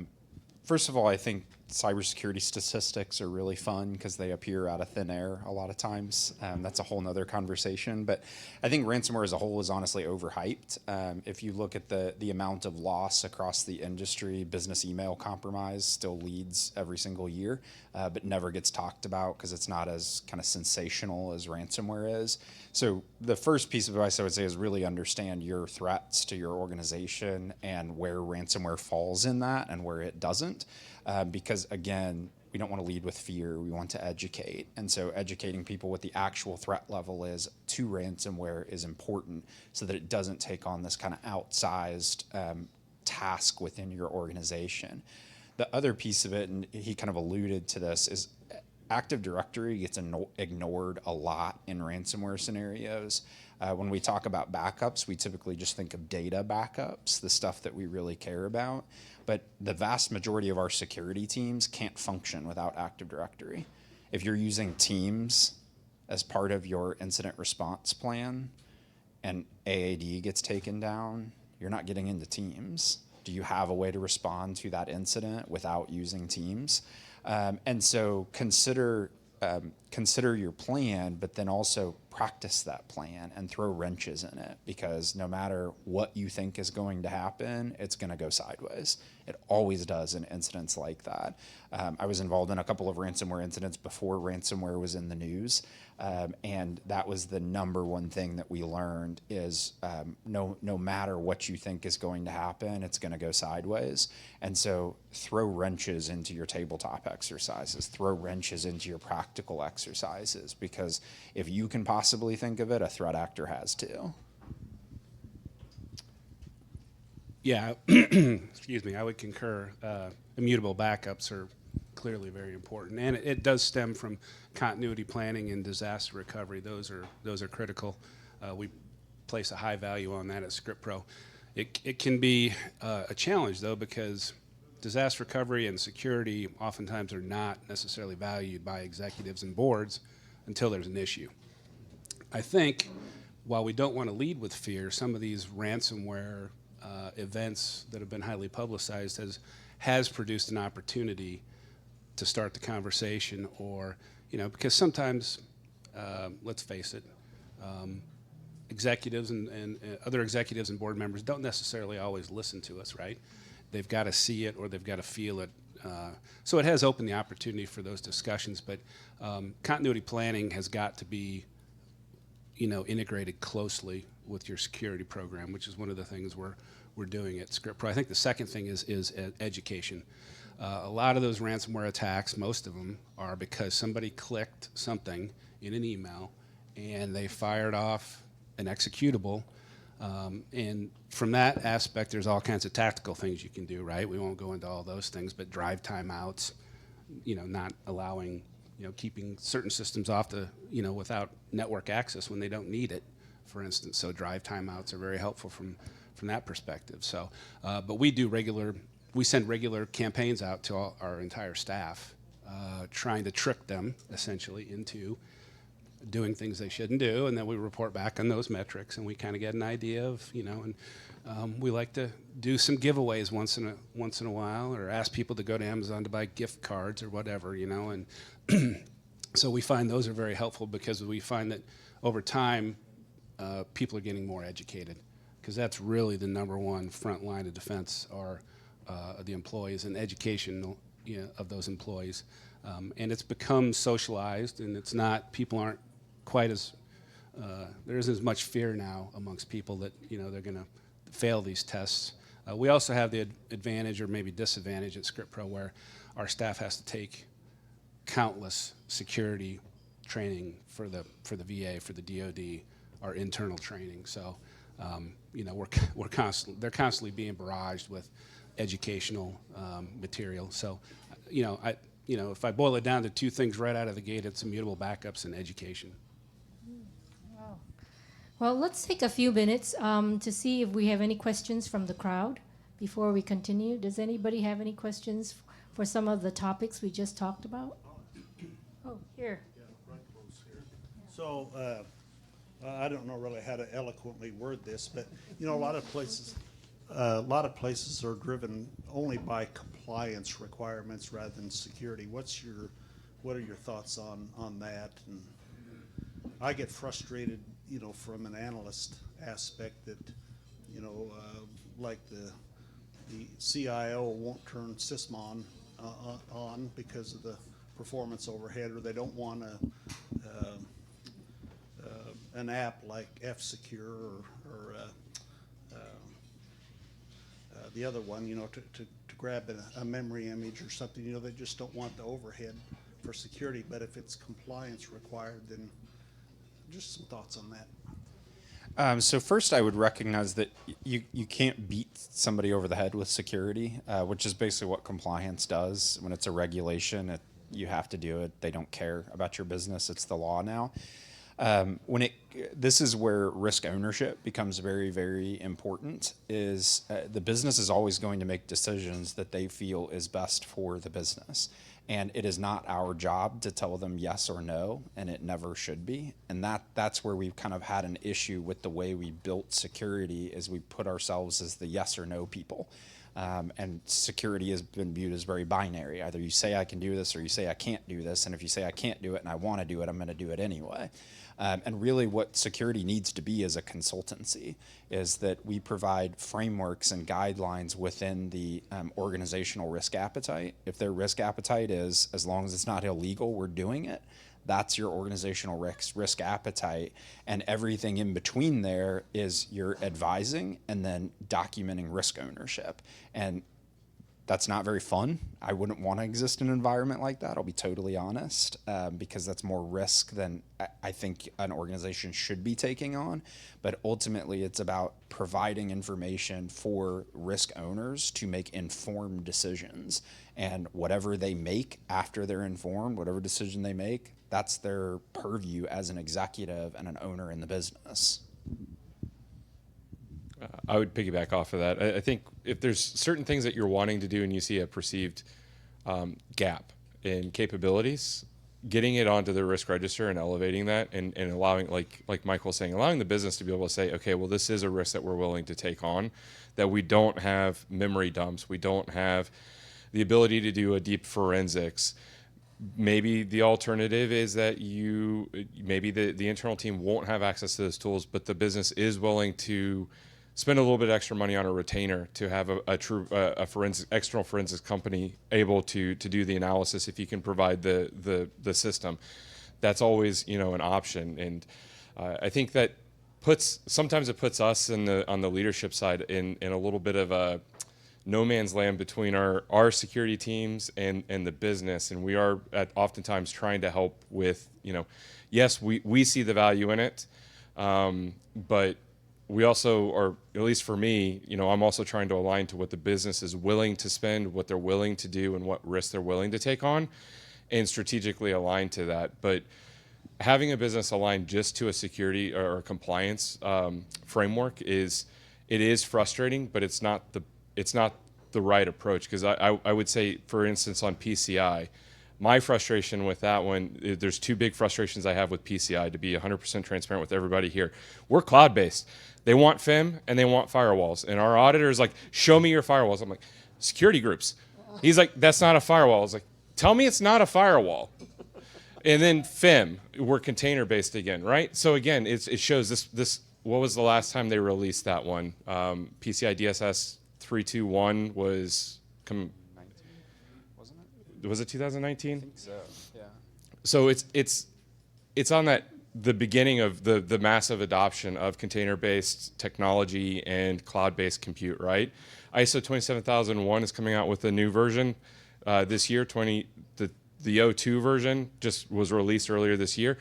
First of all, I think cybersecurity statistics are really fun because they appear out of thin air a lot of times. That's a whole nother conversation. But I think ransomware as a whole is honestly overhyped. If you look at the amount of loss across the industry, business email compromise still leads every single year, but never gets talked about because it's not as kind of sensational as ransomware is. So the first piece of advice I would say is really understand your threats to your organization and where ransomware falls in that and where it doesn't. Because again, we don't want to lead with fear, we want to educate. And so educating people what the actual threat level is to ransomware is important so that it doesn't take on this kind of outsized task within your organization. The other piece of it, and he kind of alluded to this, is Active Directory gets ignored a lot in ransomware scenarios. When we talk about backups, we typically just think of data backups, the stuff that we really care about. But the vast majority of our security teams can't function without Active Directory. If you're using Teams as part of your incident response plan and AAD gets taken down, you're not getting into Teams. Do you have a way to respond to that incident without using Teams? And so consider your plan, but then also practice that plan and throw wrenches in it, because no matter what you think is going to happen, it's going to go sideways. It always does in incidents like that. I was involved in a couple of ransomware incidents before ransomware was in the news, and that was the number one thing that we learned is no matter what you think is going to happen, it's going to go sideways. And so throw wrenches into your tabletop exercises, throw wrenches into your practical exercises, because if you can possibly think of it, a threat actor has too.
Yeah, excuse me, I would concur. Immutable backups are clearly very important, and it does stem from continuity planning and disaster recovery. Those are critical. We place a high value on that at ScriptPro. It can be a challenge though, because disaster recovery and security oftentimes are not necessarily valued by executives and boards until there's an issue. I think while we don't want to lead with fear, some of these ransomware events that have been highly publicized has produced an opportunity to start the conversation, or because sometimes, let's face it, executives and other executives and board members don't necessarily always listen to us, right? They've got to see it or they've got to feel it. So it has opened the opportunity for those discussions, but continuity planning has got to be integrated closely with your security program, which is one of the things we're doing at ScriptPro. I think the second thing is education. A lot of those ransomware attacks, most of them, are because somebody clicked something in an email and they fired off an executable. And from that aspect, there's all kinds of tactical things you can do, right? We won't go into all those things, but drive timeouts, not allowing, keeping certain systems off without network access when they don't need it, for instance. So drive timeouts are very helpful from that perspective. So, but we send regular campaigns out to our entire staff, trying to trick them essentially into doing things they shouldn't do, and then we report back on those metrics, and we kind of get an idea of, and we like to do some giveaways once in a while, or ask people to go to Amazon to buy gift cards or whatever, and so we find those are very helpful, because we find that over time, people are getting more educated, because that's really the number one front line of defense are the employees and education of those employees. And it's become socialized, and it's not, people aren't quite as, there isn't as much fear now amongst people that, they're going to fail these tests. We also have the advantage or maybe disadvantage at ScriptPro where our staff has to take countless security training for the VA, for the DoD, our internal training. So, they're constantly being barraged with educational material. So, if I boil it down to two things right out of the gate, it's immutable backups and education.
Wow. Well, let's take a few minutes to see if we have any questions from the crowd before we continue. Does anybody have any questions for some of the topics we just talked about? Oh, here.
Yeah, right close here. So I don't know really how to eloquently word this, but a lot of places are driven only by compliance requirements rather than security. What are your thoughts on that? And I get frustrated, from an analyst aspect that, like the CIO won't turn SysMon on because of the performance overhead, or they don't want an app like F-Secure or the other one, to grab a memory image or something. They just don't want the overhead for security. But if it's compliance required, then just some thoughts on that.
So first, I would recognize that you can't beat somebody over the head with security, which is basically what compliance does. When it's a regulation, you have to do it. They don't care about your business. It's the law now. This is where risk ownership becomes very, very important. Is the business is always going to make decisions that they feel is best for the business, and it is not our job to tell them yes or no, and it never should be. And that's where we've kind of had an issue with the way we built security, is we put ourselves as the yes or no people. And security has been viewed as very binary. Either you say I can do this or you say I can't do this. And if you say I can't do it and I want to do it, I'm going to do it anyway. And really what security needs to be as a consultancy is that we provide frameworks and guidelines within the organizational risk appetite. If their risk appetite is, as long as it's not illegal, we're doing it. That's your organizational risk appetite, and everything in between there is your advising and then documenting risk ownership. And that's not very fun. I wouldn't want to exist in an environment like that, I'll be totally honest, because that's more risk than I think an organization should be taking on. But ultimately, it's about providing information for risk owners to make informed decisions. And whatever they make after they're informed, whatever decision they make, that's their purview as an executive and an owner in the business.
I would piggyback off of that. I think if there's certain things that you're wanting to do and you see a perceived gap in capabilities, getting it onto the risk register and elevating that and allowing, like Michael was saying, allowing the business to be able to say, okay, well, this is a risk that we're willing to take on, that we don't have memory dumps, we don't have the ability to do a deep forensics. Maybe the alternative is that maybe the internal team won't have access to those tools, but the business is willing to spend a little bit extra money on a retainer to have a true external forensics company able to do the analysis if you can provide the system. That's always an option, and I think that sometimes it puts us on the leadership side in a little bit of a no man's land between our security teams and the business, and we are oftentimes trying to help with, yes, we see the value in it, but we also are, at least for me, I'm also trying to align to what the business is willing to spend, what they're willing to do, and what risks they're willing to take on, and strategically align to that. But having a business aligned just to a security or a compliance framework is frustrating, but it's not the right approach, because I would say, for instance, on PCI, my frustration with that one, there's two big frustrations I have with PCI, to be 100% transparent with everybody here. We're cloud-based. They want FIM and they want firewalls. And our auditor is like, show me your firewalls. I'm like, security groups. He's like, that's not a firewall. I was like, tell me it's not a firewall. And then FIM, we're container-based again, right? So again, it shows this what was the last time they released that one? PCI DSS 321 was,
Wasn't it?
was it
I
2019?
think so. Yeah.
So it's on the beginning of the massive adoption of container-based technology and cloud-based compute, right? ISO 27001 is coming out with a new version this year. The O2 version just was released earlier this year,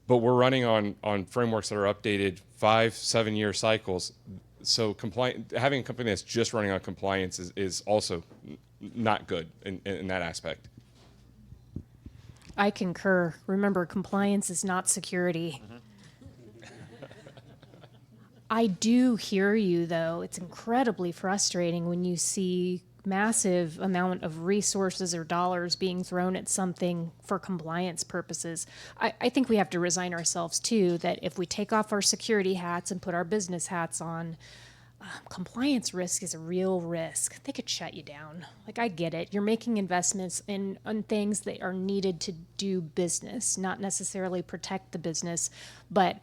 but we're running on frameworks that are updated 5-7 year cycles. So having a company that's just running on compliance is also not good in that aspect.
I concur. Remember, compliance is not security. I do hear you, though. It's incredibly frustrating when you see massive amount of resources or dollars being thrown at something for compliance purposes. I think we have to resign ourselves, too, that if we take off our security hats and put our business hats on, compliance risk is a real risk. They could shut you down. Like, I get it. You're making investments on things that are needed to do business, not necessarily protect the business. But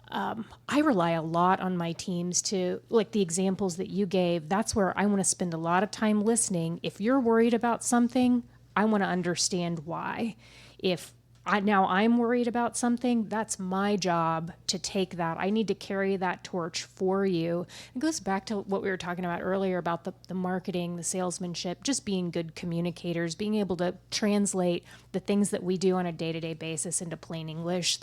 I rely a lot on my teams to, like the examples that you gave, that's where I want to spend a lot of time listening. If you're worried about something, I want to understand why. If I'm worried about something, that's my job to take that. I need to carry that torch for you. It goes back to what we were talking about earlier about the marketing, the salesmanship, just being good communicators, being able to translate the things that we do on a day-to-day basis into plain English,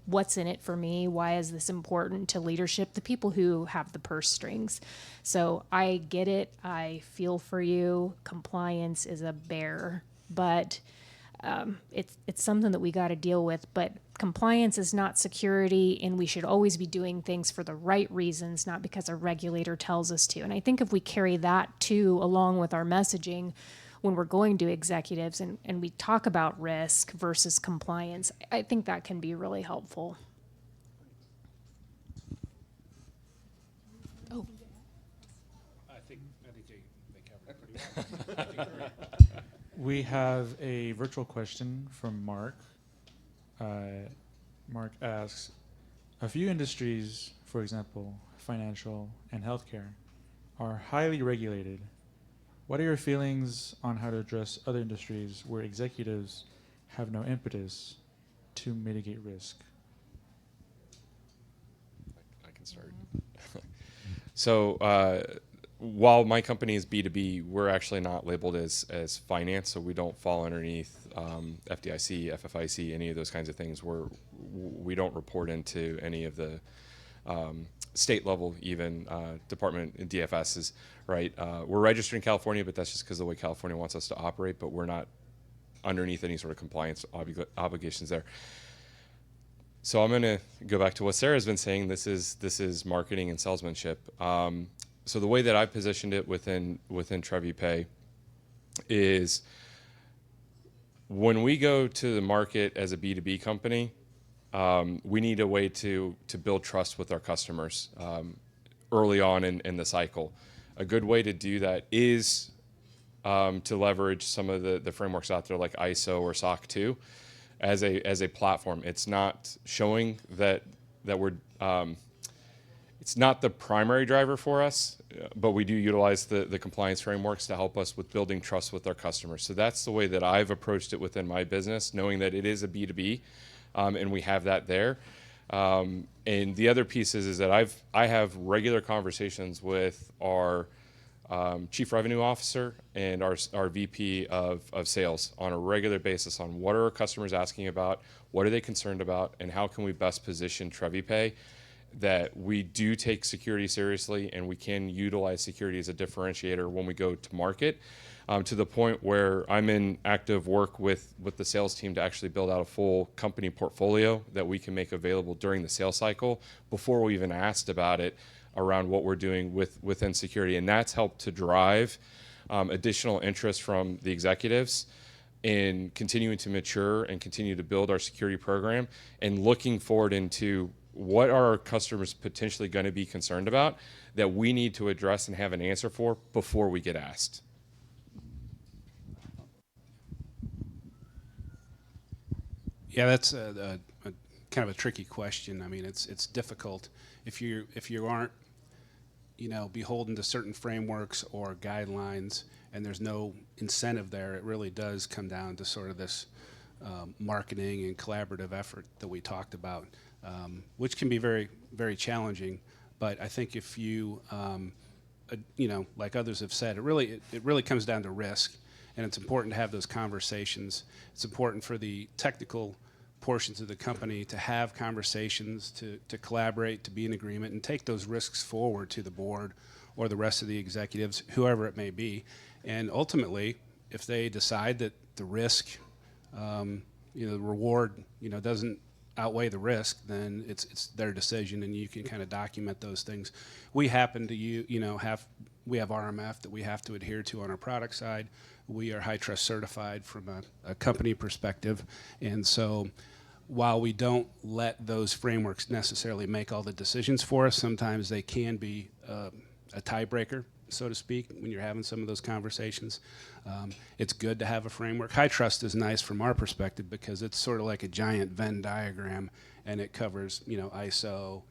what's in it for me, why is this important to leadership, the people who have the purse strings. So I get it. I feel for you. Compliance is a bear, but it's something that we got to deal with. But compliance is not security, and we should always be doing things for the right reasons, not because a regulator tells us to. And I think if we carry that too along with our messaging when we're going to executives and we talk about risk versus compliance, I think that can be really helpful. Oh,
I think they covered it pretty well.
We have a virtual question from Mark. Mark asks, a few industries, for example, financial and healthcare, are highly regulated. What are your feelings on how to address other industries where executives have no impetus to mitigate risk?
I can start. So while my company is B2B, we're actually not labeled as finance, so we don't fall underneath FDIC, FFIC, any of those kinds of things. We don't report into any of the state level, even department DFSs, right? We're registered in California, but that's just because of the way California wants us to operate, but we're not underneath any sort of compliance obligations there. So I'm going to go back to what Sarah's been saying. This is marketing and salesmanship. So the way that I positioned it within TreviPay is when we go to the market as a B2B company, we need a way to build trust with our customers early on in the cycle. A good way to do that is to leverage some of the frameworks out there like ISO or SOC 2 as a platform. It's not showing that we're it's not the primary driver for us, but we do utilize the compliance frameworks to help us with building trust with our customers. So that's the way that I've approached it within my business, knowing that it is a B2B, and we have that there. And the other piece is that I have regular conversations with our Chief Revenue Officer and our VP of sales on a regular basis on what are our customers asking about, what are they concerned about, and how can we best position TreviPay that we do take security seriously and we can utilize security as a differentiator when we go to market, to the point where I'm in active work with the sales team to actually build out a full company portfolio that we can make available during the sales cycle before we even asked about it around what we're doing within security. And that's helped to drive additional interest from the executives in continuing to mature and continue to build our security program and looking forward into what are our customers potentially going to be concerned about that we need to address and have an answer for before we get asked.
Yeah, that's kind of a tricky question. I mean, it's difficult if you aren't, you know, beholden to certain frameworks or guidelines, and there's no incentive there. It really does come down to sort of this marketing and collaborative effort that we talked about, which can be very, very challenging. But I think if you, you know, like others have said, it really comes down to risk, and it's important to have those conversations. It's important for the technical portions of the company to have conversations, to collaborate, to be in agreement, and take those risks forward to the board or the rest of the executives, whoever it may be. And ultimately, if they decide that the risk, you know, the reward, you know, doesn't outweigh the risk, then it's their decision, and you can kind of document those things. We happen to we have RMF that we have to adhere to on our product side. We are high trust certified from a company perspective, and so while we don't let those frameworks necessarily make all the decisions for us, sometimes they can be a tiebreaker, so to speak, when you're having some of those conversations. It's good to have a framework. High trust is nice from our perspective because it's sort of like a giant Venn diagram, and it covers, you know, ISO,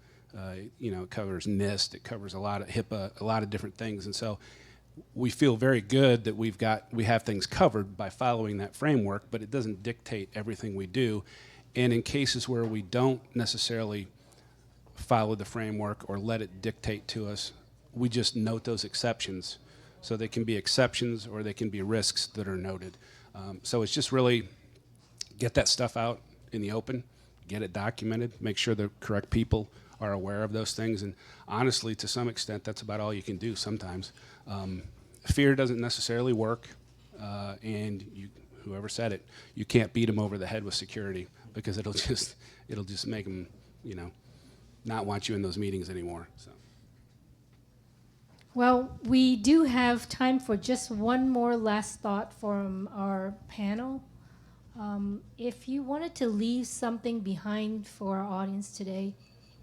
you know, it covers NIST, it covers a lot of HIPAA, a lot of different things. And so we feel very good that we have things covered by following that framework, but it doesn't dictate everything we do. And in cases where we don't necessarily follow the framework or let it dictate to us, we just note those exceptions. So they can be exceptions or they can be risks that are noted. So it's just really get that stuff out in the open, get it documented, make sure the correct people are aware of those things. And honestly, to some extent, that's about all you can do sometimes. Fear doesn't necessarily work, and whoever said it, you can't beat them over the head with security because it'll just make them, you know, not want you in those meetings anymore. So.
Well, we do have time for just one more last thought from our panel. If you wanted to leave something behind for our audience today,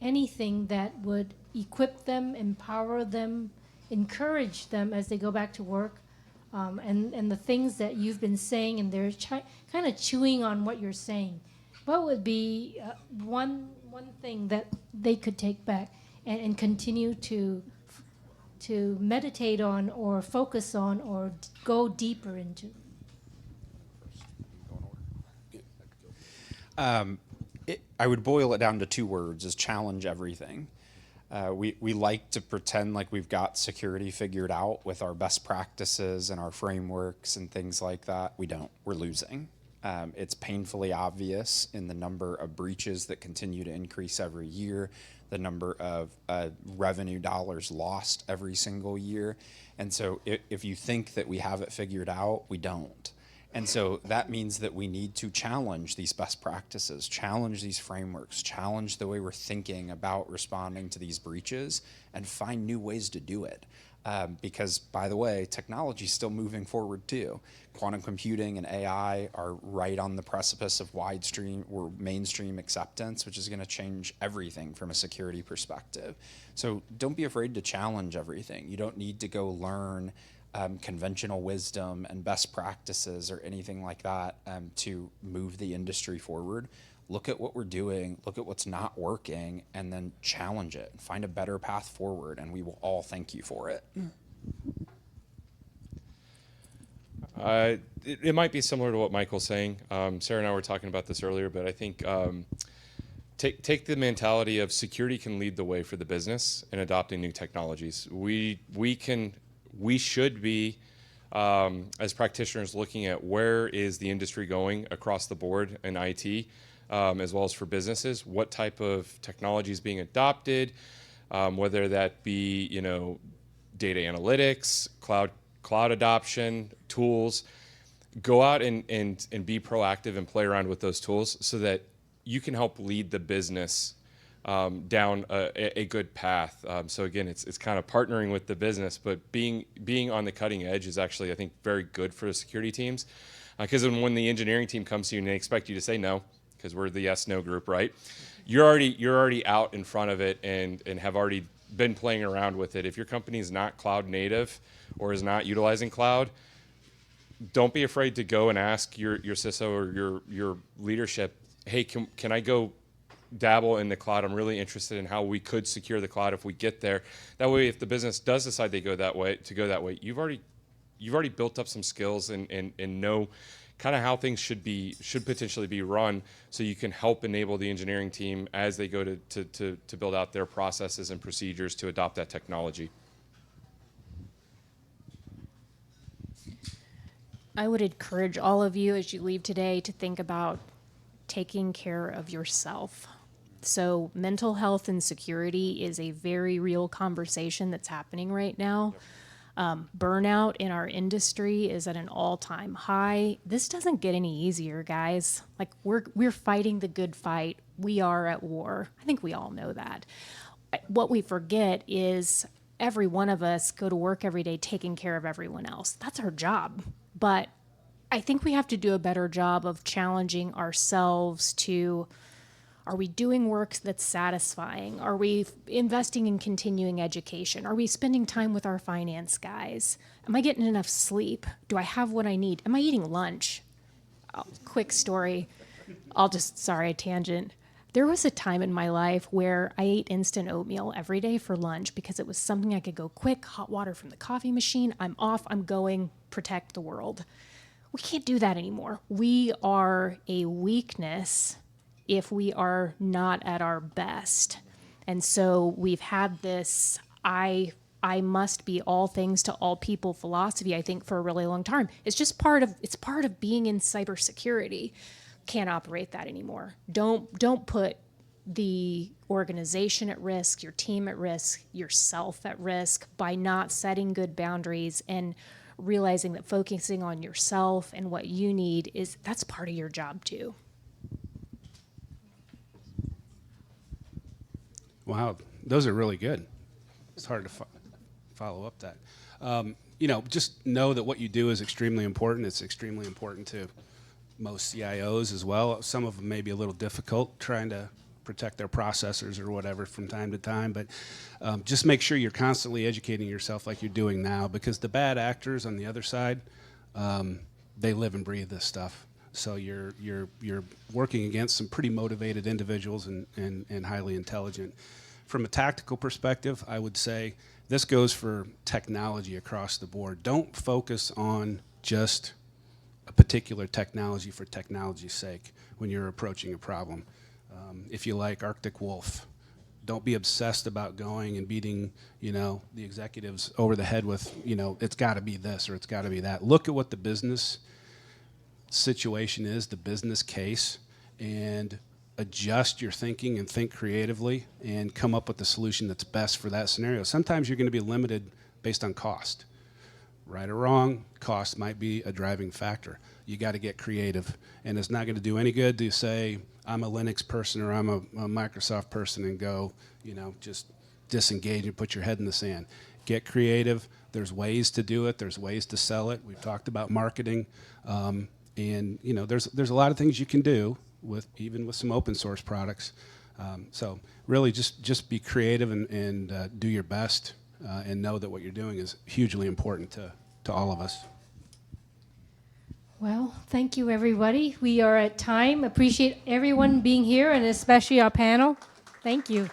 anything that would equip them, empower them, encourage them as they go back to work, and the things that you've been saying, and they're kind of chewing on what you're saying, what would be one thing that they could take back and continue to meditate on or focus on or go deeper into?
I would boil it down to two words: is challenge everything. We like to pretend like we've got security figured out with our best practices and our frameworks and things like that. We don't. We're losing. It's painfully obvious in the number of breaches that continue to increase every year, the number of revenue dollars lost every single year. And so if you think that we have it figured out, we don't. And so that means that we need to challenge these best practices, challenge these frameworks, challenge the way we're thinking about responding to these breaches, and find new ways to do it. Because, by the way, technology is still moving forward too. Quantum computing and AI are right on the precipice of widestream or mainstream acceptance, which is going to change everything from a security perspective. So don't be afraid to challenge everything. You don't need to go learn conventional wisdom and best practices or anything like that to move the industry forward. Look at what we're doing, look at what's not working, and then challenge it. Find a better path forward, and we will all thank you for it.
It might be similar to what Michael's saying. Sara and I were talking about this earlier, but I think take the mentality of security can lead the way for the business in adopting new technologies. We should be, as practitioners, looking at where is the industry going across the board in IT, as well as for businesses. What type of technology is being adopted, whether that be, you know, data analytics, cloud adoption, tools. Go out and be proactive and play around with those tools so that you can help lead the business down a good path. So again, it's kind of partnering with the business, but being on the cutting edge is actually, I think, very good for the security teams. Because when the engineering team comes to you and they expect you to say no, because we're the yes/no group, right? You're already out in front of it and have already been playing around with it. If your company is not cloud native or is not utilizing cloud, don't be afraid to go and ask your CISO or your leadership, hey, can I go dabble in the cloud. I'm really interested in how we could secure the cloud if we get there. That way, if the business does decide they go that way, you've already built up some skills and know kind of how things should potentially be run, so you can help enable the engineering team as they go to build out their processes and procedures to adopt that technology.
I would encourage all of you as you leave today to think about taking care of yourself. So mental health and security is a very real conversation that's happening right now. Burnout in our industry is at an all-time high. This doesn't get any easier, guys. Like we're fighting the good fight. We are at war. I think we all know that. What we forget is every one of us go to work every day taking care of everyone else. That's our job. But I think we have to do a better job of challenging ourselves to, are we doing work that's satisfying? Are we investing in continuing education? Are we spending time with our finance guys? Am I getting enough sleep? Do I have what I need? Am I eating lunch? Quick story. Sorry, tangent. There was a time in my life where I ate instant oatmeal every day for lunch because it was something I could go quick, hot water from the coffee machine. I'm off, I'm going, protect the world. We can't do that anymore. We are a weakness if we are not at our best. And so we've had this I must be all things to all people philosophy, I think, for a really long time. It's part of being in cybersecurity. Can't operate that anymore. Don't put the organization at risk, your team at risk, yourself at risk by not setting good boundaries and realizing that focusing on yourself and what you need that's part of your job too.
Wow, those are really good. It's hard to follow up that. Just know that what you do is extremely important. It's extremely important to most CIOs as well. Some of them may be a little difficult trying to protect their processors or whatever from time to time, but just make sure you're constantly educating yourself like you're doing now, because the bad actors on the other side, they live and breathe this stuff. So you're working against some pretty motivated individuals and highly intelligent. From a tactical perspective, I would say this goes for technology across the board. Don't focus on just a particular technology for technology's sake when you're approaching a problem. If you like Arctic Wolf, don't be obsessed about going and beating, the executives over the head with, it's got to be this or it's got to be that. Look at what the business situation is, the business case, and adjust your thinking and think creatively and come up with the solution that's best for that scenario. Sometimes you're going to be limited based on cost. Right or wrong, cost might be a driving factor. You got to get creative, and it's not going to do any good to say, I'm a Linux person or I'm a Microsoft person and go, just disengage and put your head in the sand. Get creative. There's ways to do it. There's ways to sell it. We've talked about marketing. And there's a lot of things you can do even with some open source products. So really just be creative and do your best and know that what you're doing is hugely important to all of us.
Well, thank you, everybody. We are at time. Appreciate everyone being here, and especially our panel. Thank you.